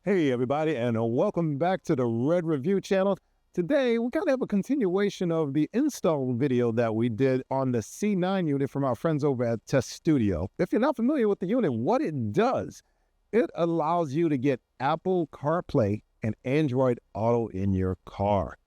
Hey everybody, and welcome back to the Red Review channel. Today, we kind of have a continuation of the install video that we did on the C9 unit from our friends over at Tesstudio. If you're not familiar with the unit, what it does, it allows you to get Apple CarPlay and Android Auto in your car.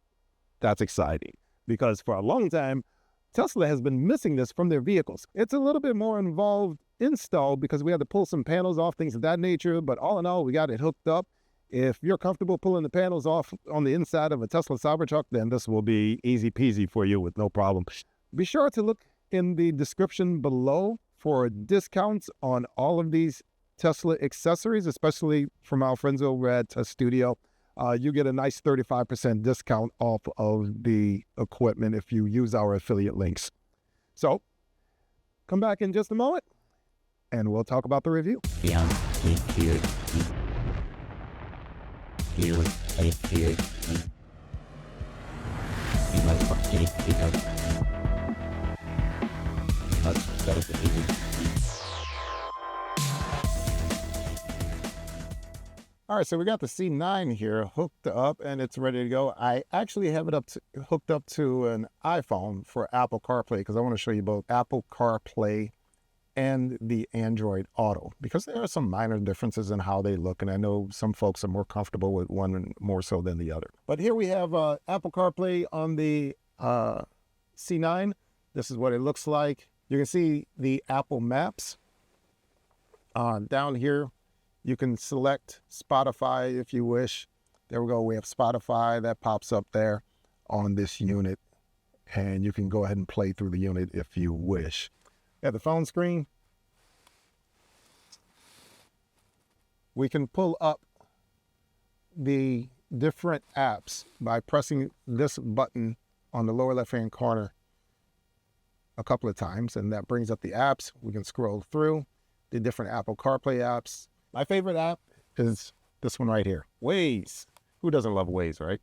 That's exciting because for a long time, Tesla has been missing this from their vehicles. It's a little bit more involved install because we had to pull some panels off, things of that nature, but all in all, we got it hooked up. If you're comfortable pulling the panels off on the inside of a Tesla Cybertruck, then this will be easy peasy for you with no problem. Be sure to look in the description below for discounts on all of these Tesla accessories, especially from our friends over at Tesstudio. You get a nice 35% discount off of the equipment if you use our affiliate links. So, come back in just a moment, and we'll talk about the review. All right, so we got the C9 here hooked up and it's ready to go. I actually have it hooked up to an iPhone for Apple CarPlay because I want to show you both Apple CarPlay and the Android Auto because there are some minor differences in how they look, and I know some folks are more comfortable with one more so than the other. But here we have Apple CarPlay on the C9. This is what it looks like. You can see the Apple Maps. Down here, you can select Spotify if you wish. There we go. We have Spotify that pops up there on this unit, and you can go ahead and play through the unit if you wish. At the phone screen, we can pull up the different apps by pressing this button on the lower left-hand corner a couple of times, and that brings up the apps. We can scroll through the different Apple CarPlay apps. My favorite app is this one right here, Waze. Who doesn't love Waze, right?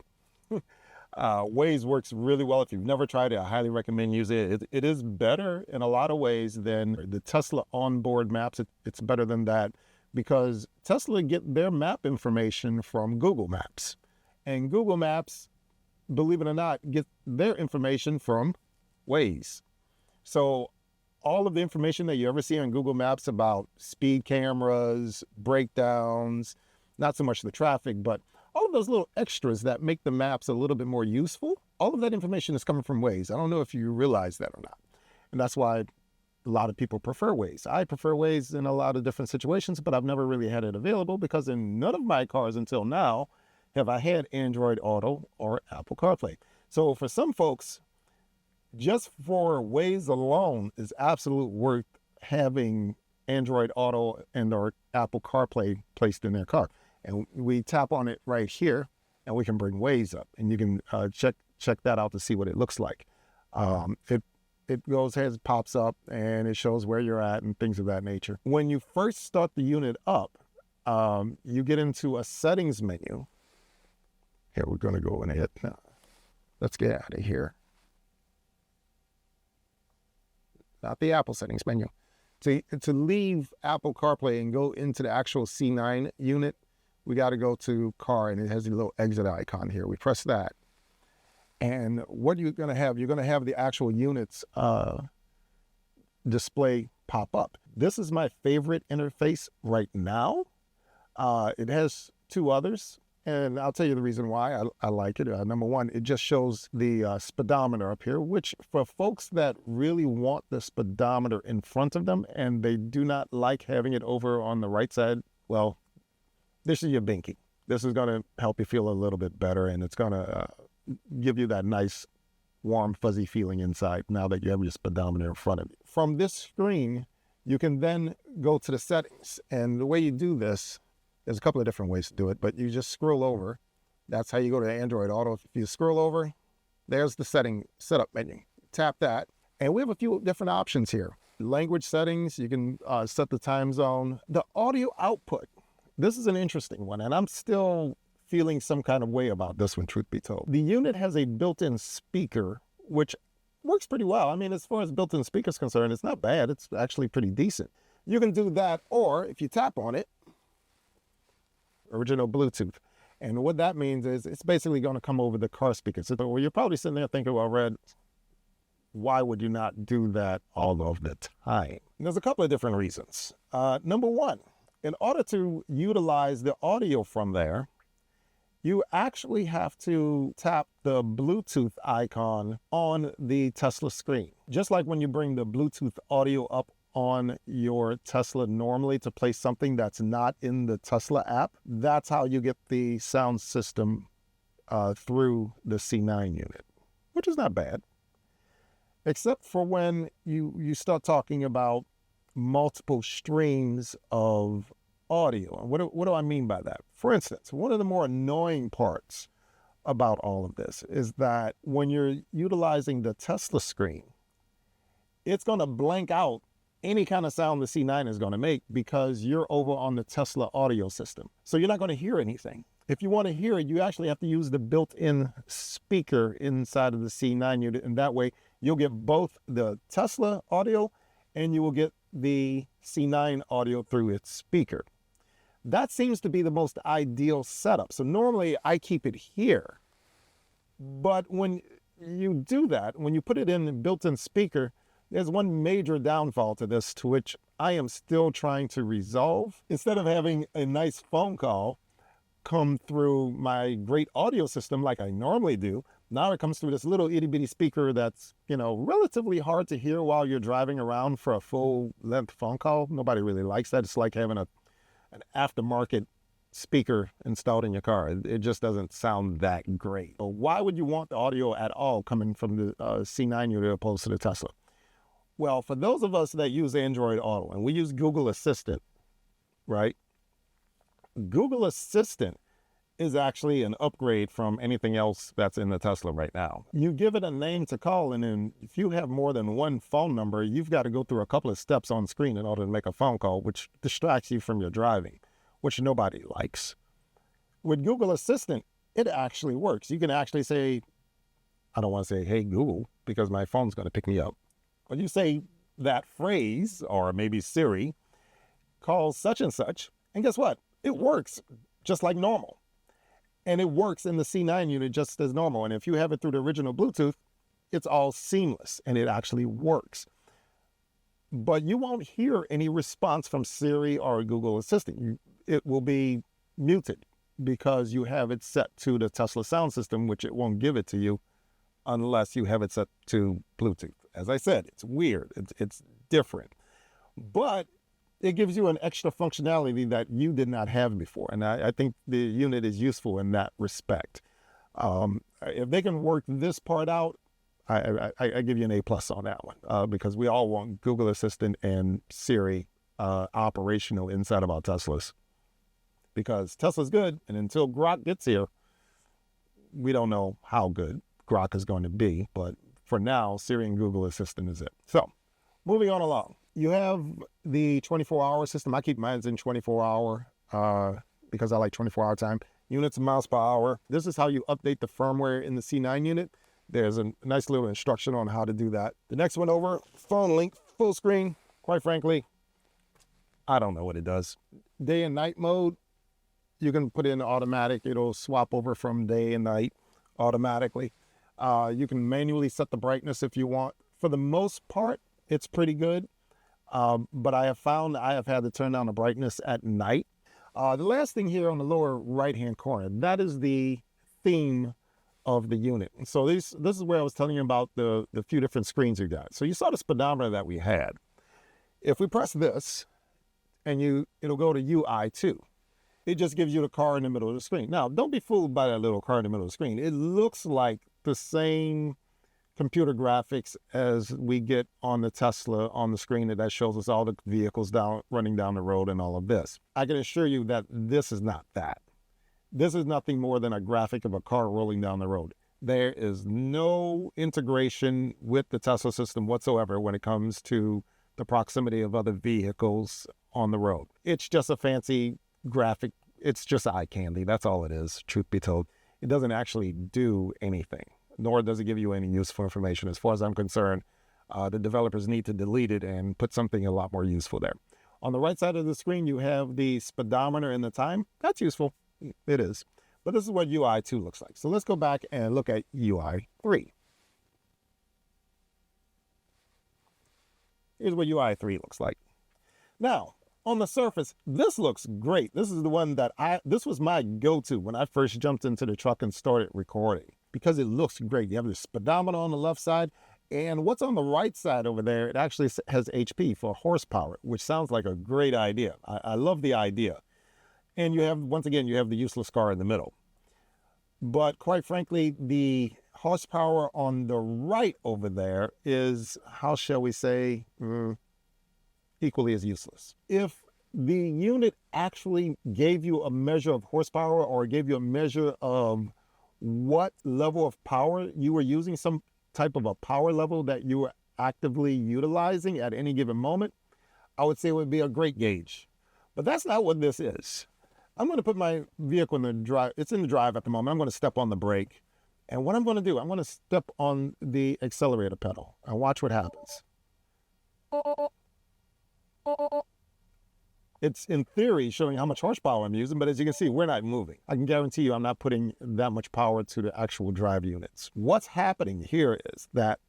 Waze works really well. If you've never tried it, I highly recommend using it. It is better in a lot of ways than the Tesla onboard maps. It's better than that because Tesla get their map information from Google Maps. And Google Maps, believe it or not, get their information from Waze. So all of the information that you ever see on Google Maps about speed cameras, breakdowns, not so much the traffic, but all of those little extras that make the maps a little bit more useful, all of that information is coming from Waze. I don't know if you realize that or not. And that's why a lot of people prefer Waze. I prefer Waze in a lot of different situations, but I've never really had it available because in none of my cars until now have I had Android Auto or Apple CarPlay. So for some folks, just for Waze alone is absolute worth having Android Auto and or Apple CarPlay placed in their car. And we tap on it right here and we can bring Waze up, and you can check that out to see what it looks like. It goes ahead, pops up, and it shows where you're at and things of that nature. When you first start the unit up, you get into a settings menu. Here, we're going to go in ahead. Let's get out of here. Not the Apple settings menu. To leave Apple CarPlay and go into the actual C9 unit, we got to go to car, and it has a little exit icon here. We press that. And what you're going to have, you're going to have the actual units display pop up. This is my favorite interface right now. It has two others, and I'll tell you the reason why I like it. Number one, it just shows the speedometer up here, which for folks that really want the speedometer in front of them and they do not like having it over on the right side, well, this is your binky. This is going to help you feel a little bit better, and it's going to give you that nice, warm, fuzzy feeling inside now that you have your speedometer in front of you. From this screen, you can then go to the settings, and the way you do this, there's a couple of different ways to do it, but you just scroll over. That's how you go to Android Auto. If you scroll over, there's the setup menu. Tap that, and we have a few different options here. Language settings, you can set the time zone. The audio output, this is an interesting one, and I'm still feeling some kind of way about this one, truth be told. The unit has a built-in speaker, which works pretty well. I mean, as far as built-in speakers concerned, it's not bad. It's actually pretty decent. You can do that, or if you tap on it, original Bluetooth. And what that means is it's basically going to come over the car speakers. So well, you're probably sitting there thinking, well, Red, why would you not do that all of the time? And there's a couple of different reasons. Number one, in order to utilize the audio from there, you actually have to tap the Bluetooth icon on the Tesla screen. Just like when you bring the Bluetooth audio up on your Tesla normally to play something that's not in the Tesla app, that's how you get the sound system through the C9 unit, which is not bad. Except for when you start talking about multiple streams of audio. And what do I mean by that? For instance, one of the more annoying parts about all of this is that when you're utilizing the Tesla screen, it's going to blank out any kind of sound the C9 is going to make because you're over on the Tesla audio system. So you're not going to hear anything. If you want to hear it, you actually have to use the built-in speaker inside of the C9 unit, and that way you'll get both the Tesla audio and you will get the C9 audio through its speaker. That seems to be the most ideal setup. So normally I keep it here, but when you do that, when you put it in the built-in speaker, there's one major downfall to this, to which I am still trying to resolve. Instead of having a nice phone call come through my great audio system like I normally do, now it comes through this little itty bitty speaker that's, relatively hard to hear while you're driving around for a full length phone call. Nobody really likes that. It's like having an aftermarket speaker installed in your car. It just doesn't sound that great. But why would you want the audio at all coming from the C9 unit opposed to the Tesla? Well, for those of us that use Android Auto and we use Google Assistant, right? Google Assistant is actually an upgrade from anything else that's in the Tesla right now. You give it a name to call, and then if you have more than one phone number, you've got to go through a couple of steps on screen in order to make a phone call, which distracts you from your driving, which nobody likes. With Google Assistant, it actually works. You can actually say, I don't want to say, hey, Google, because my phone's going to pick me up. When you say that phrase, or maybe Siri, call such and such, and guess what? It works just like normal. And it works in the C9 unit just as normal. And if you have it through the original Bluetooth, it's all seamless and it actually works. But you won't hear any response from Siri or Google Assistant. It will be muted because you have it set to the Tesla sound system, which it won't give it to you unless you have it set to Bluetooth. As I said, it's weird. It's different. But it gives you an extra functionality that you did not have before. And I think the unit is useful in that respect. If they can work this part out, I give you an A+ on that one, because we all want Google Assistant and Siri operational inside of our Teslas. Because Tesla's good, and until Grok gets here, we don't know how good Grok is going to be. But for now, Siri and Google Assistant is it. So, moving on along. You have the 24-hour system. I keep mine in 24-hour because I like 24-hour time. Units of miles per hour. This is how you update the firmware in the C9 unit. There's a nice little instruction on how to do that. The next one over, phone link, full screen. Quite frankly, I don't know what it does. Day and night mode, you can put in automatic. It'll swap over from day and night automatically. You can manually set the brightness if you want. For the most part, it's pretty good. But I have found I have had to turn down the brightness at night. The last thing here on the lower right-hand corner, that is the theme of the unit. So this is where I was telling you about the few different screens you got. So you saw the speedometer that we had. If we press this, and it'll go to UI2. It just gives you the car in the middle of the screen. Now, don't be fooled by that little car in the middle of the screen. It looks like the same computer graphics as we get on the Tesla on the screen that shows us all the vehicles running down the road and all of this. I can assure you that this is not that. This is nothing more than a graphic of a car rolling down the road. There is no integration with the Tesla system whatsoever when it comes to the proximity of other vehicles on the road. It's just a fancy graphic. It's just eye candy. That's all it is, truth be told. It doesn't actually do anything, nor does it give you any useful information. As far as I'm concerned, the developers need to delete it and put something a lot more useful there. On the right side of the screen, you have the speedometer and the time. That's useful. it is. But this is what UI 2 looks like. So let's go back and look at UI 3. Here's what UI 3 looks like. Now, on the surface, this looks great. This is the one that this was my go-to when I first jumped into the truck and started recording, because it looks great. You have the speedometer on the left side, and what's on the right side over there, it actually has HP for horsepower, which sounds like a great idea. I love the idea. And you have, once again, you have the useless car in the middle. But quite frankly, the horsepower on the right over there is, how shall we say, equally as useless. If the unit actually gave you a measure of horsepower, or gave you a measure of what level of power you were using, some type of a power level that you were actively utilizing at any given moment, I would say it would be a great gauge. But that's not what this is. I'm going to put my vehicle in the drive. It's in the drive at the moment. I'm going to step on the brake. And what I'm going to do, I'm going to step on the accelerator pedal and watch what happens. It's in theory showing how much horsepower I'm using, but as you can see, we're not moving. I can guarantee you I'm not putting that much power to the actual drive units. What's happening here is that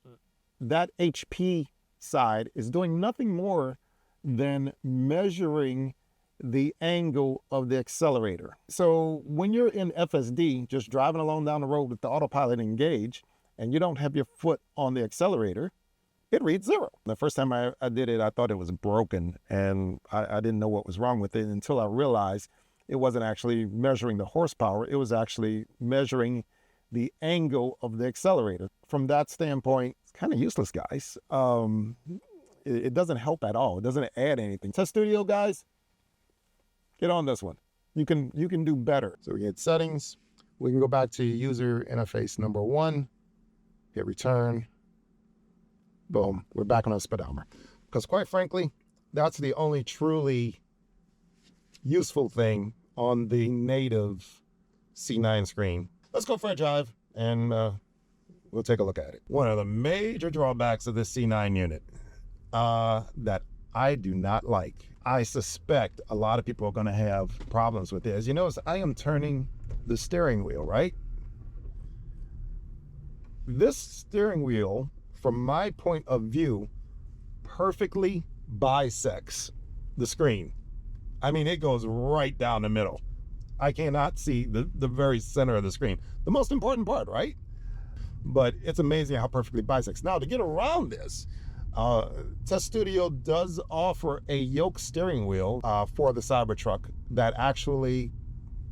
HP side is doing nothing more than measuring the angle of the accelerator. So when you're in FSD, just driving along down the road with the autopilot engaged, and you don't have your foot on the accelerator, it reads 0. The first time I did it, I thought it was broken, and I didn't know what was wrong with it until I realized it wasn't actually measuring the horsepower. It was actually measuring the angle of the accelerator. From that standpoint, it's kind of useless, guys. It doesn't help at all. It doesn't add anything. Tesstudio, guys, get on this one. You can do better. So we hit settings. We can go back to user interface number 1, hit return. Boom, we're back on our speedometer. Because quite frankly, that's the only truly useful thing on the native C9 screen. Let's go for a drive and we'll take a look at it. One of the major drawbacks of this C9 unit that I do not like, I suspect a lot of people are gonna have problems with it. As you notice, I am turning the steering wheel, right? This steering wheel, from my point of view, perfectly bisects the screen. I mean, it goes right down the middle. I cannot see the very center of the screen. The most important part, right? But it's amazing how perfectly bisects. Now, to get around this, Tesstudio does offer a yoke steering wheel for the Cybertruck that actually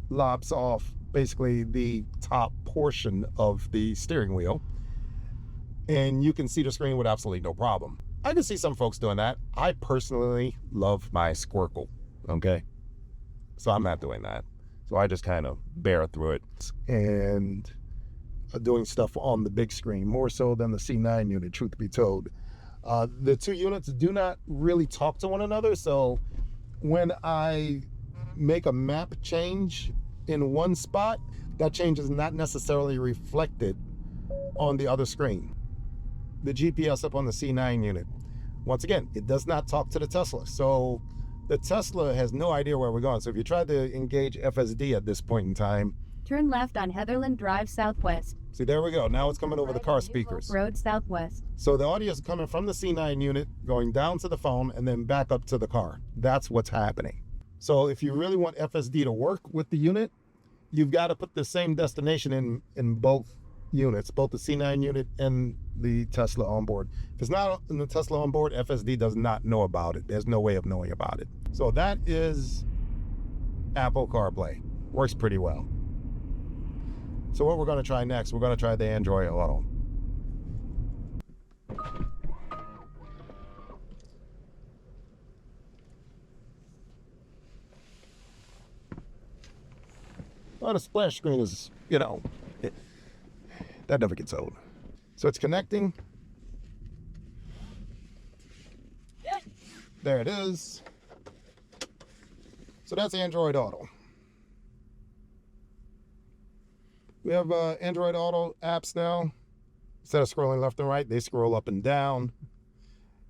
lops off basically the top portion of the steering wheel, and you can see the screen with absolutely no problem. I can see some folks doing that. I personally love my Squircle, okay? So I'm not doing that. So I just kind of bear through it and doing stuff on the big screen, more so than the C9 unit, truth be told. The two units do not really talk to one another, so when I make a map change in one spot, that change is not necessarily reflected on the other screen. The GPS up on the C9 unit, once again, it does not talk to the Tesla. So the Tesla has no idea where we're going. So if you try to engage FSD at this point in time, turn left on Heatherland Drive Southwest. See, there we go. Now it's coming over the car speakers. Road Southwest. So the audio is coming from the C9 unit, going down to the phone, and then back up to the car. That's what's happening. So if you really want FSD to work with the unit, you've got to put the same destination in both units, both the C9 unit and the Tesla onboard. If it's not in the Tesla onboard, FSD does not know about it. There's no way of knowing about it. So that is Apple CarPlay. Works pretty well. So what we're going to try next, we're going to try the Android Auto. Well, the splash screen is, that never gets old. So it's connecting. There it is. So that's Android Auto. We have Android Auto apps now. Instead of scrolling left and right, they scroll up and down.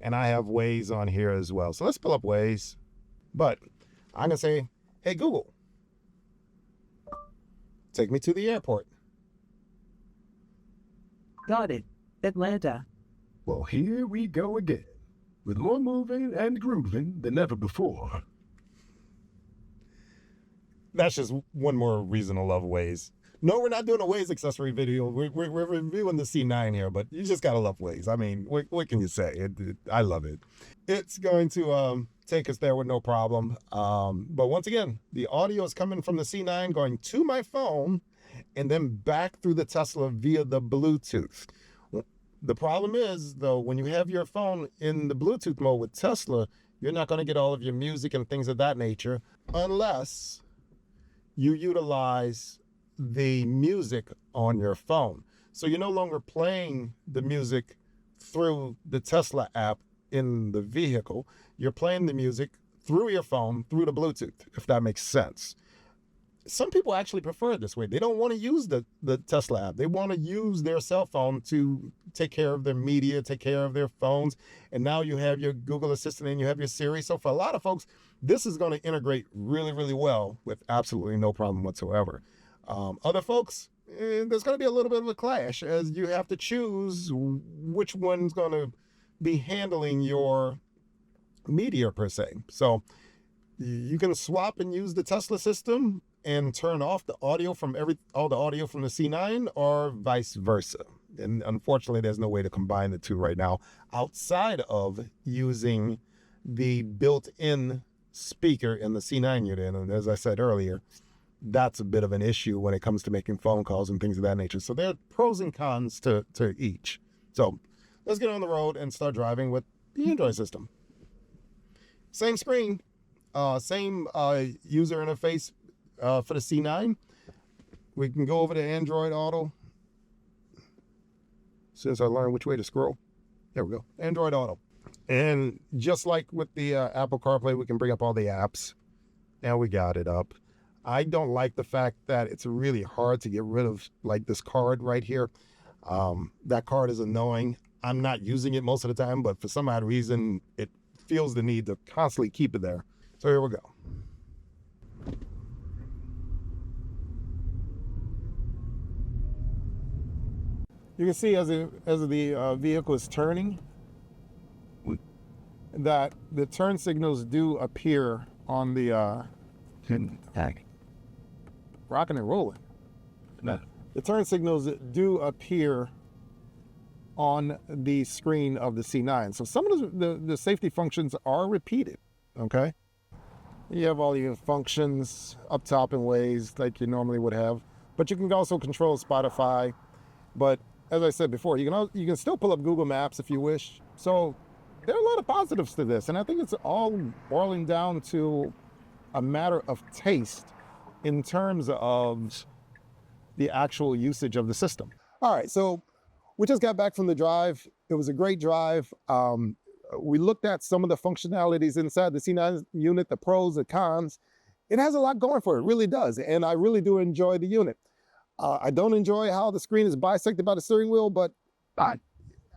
And I have Waze on here as well. So let's pull up Waze. But I'm going to say, hey, Google, Take me to the airport. Got it. Atlanta. Well, here we go again, with more moving and grooving than ever before. That's just one more reason to love Waze. No, we're not doing a Waze accessory video. We're reviewing the C9 here, but you just gotta love Waze. I mean, what can you say? I love it. It's going to take us there with no problem. But once again, the audio is coming from the C9 going to my phone and then back through the Tesla via the Bluetooth. The problem is, though, when you have your phone in the Bluetooth mode with Tesla, you're not going to get all of your music and things of that nature unless you utilize the music on your phone. So you're no longer playing the music through the Tesla app in the vehicle. You're playing the music through your phone, through the Bluetooth, if that makes sense. Some people actually prefer it this way. They don't want to use the Tesla app. They want to use their cell phone to take care of their media, take care of their phones. And now you have your Google Assistant and you have your Siri. So for a lot of folks, this is going to integrate really, really well with absolutely no problem whatsoever. Other folks, there's going to be a little bit of a clash as you have to choose which one's going to be handling your media per se. So you can swap and use the Tesla system and turn off the audio from all the audio from the C9 or vice versa. And unfortunately, there's no way to combine the two right now outside of using the built-in speaker in the C9 unit. And as I said earlier, that's a bit of an issue when it comes to making phone calls and things of that nature. So there are pros and cons to each. So let's get on the road and start driving with the Android system. Same screen, same user interface for the C9. We can go over to Android Auto. Since I learned which way to scroll. There we go, Android Auto. And just like with the Apple CarPlay, we can bring up all the apps. Now we got it up. I don't like the fact that it's really hard to get rid of like this card right here. That card is annoying. I'm not using it most of the time, but for some odd reason, it feels the need to constantly keep it there. So here we go. You can see as the vehicle is turning, that the turn signals do appear on the rocking and rolling. The turn signals do appear on the screen of the C9. So some of the safety functions are repeated, okay? You have all your functions up top in Waze like you normally would have, but you can also control Spotify. But as I said before, you can still pull up Google Maps if you wish. So there are a lot of positives to this, and I think it's all boiling down to a matter of taste in terms of the actual usage of the system. All right, so we just got back from the drive. It was a great drive. We looked at some of the functionalities inside the C9 unit, the pros, the cons. It has a lot going for it, really does, and I really do enjoy the unit. I don't enjoy how the screen is bisected by the steering wheel, but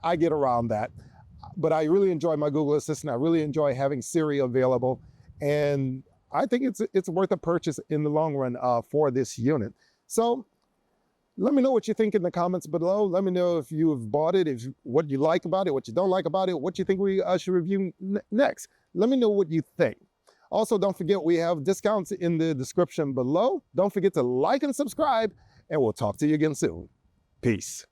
I get around that. But I really enjoy my Google Assistant. I really enjoy having Siri available, and I think it's worth a purchase in the long run for this unit. So let me know what you think in the comments below. Let me know if you've bought it, what you like about it, what you don't like about it, what you think we should review next. Let me know what you think. Also, don't forget we have discounts in the description below. Don't forget to like and subscribe, and we'll talk to you again soon. Peace.